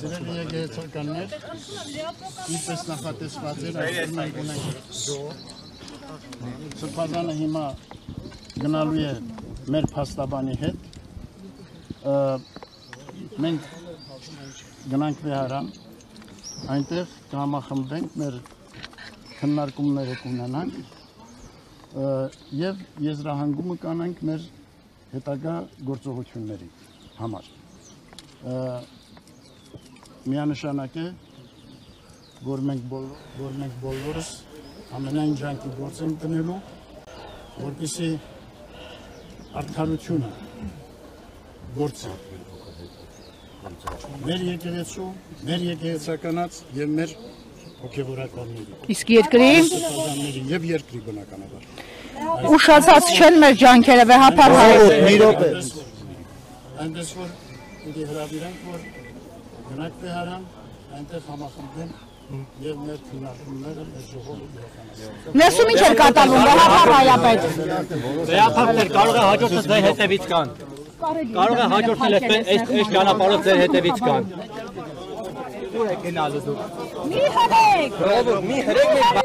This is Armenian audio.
Սիրելի եկեղեցականներ, ինչպես նախատեսված էր, այսօր մենք ունենք ժողով։ Սրբազանը հիմա գնալու է մեր փաստաբանի հետ։ Մենք գնանք Վեհարան, այնտեղ կհամախմբենք, մեր քննարկումները կունենանք եւ եզրահանգումը կանենք մեր հետագա գործողությունների համար։ Միանշանակ է, որ մենք բոլորս ամենայն ջանքի գործ ենք դնելու, որպեսզի արդարությունը գործի մեր եկեղեցու, մեր եկեղեցականաց եւ մեր հոգեվորականների։ Իսկ երկրի եւ երկրի բնականաբար։ Ուշացած չեն մեր ջանքերը վեհապար մի րոպե։ Այնպես որ ինձ հրավիրենք, որ գնանք Վեհարան, այնտեղ համախմբեն եւ մեր քննարկումները մեր ժողովը իրականացնեն։ Ներսում ինչ էր կատարվում վեհապար հայապետ։ Վեհապարներ կարող է հաջորդը ձեր հետևից կան։ Կարող է հաջորդել այս ճանապարհով ձեր հետևից կան։ Ուր եք գնալու դուք։ Մի հրեք։ Մի հրեք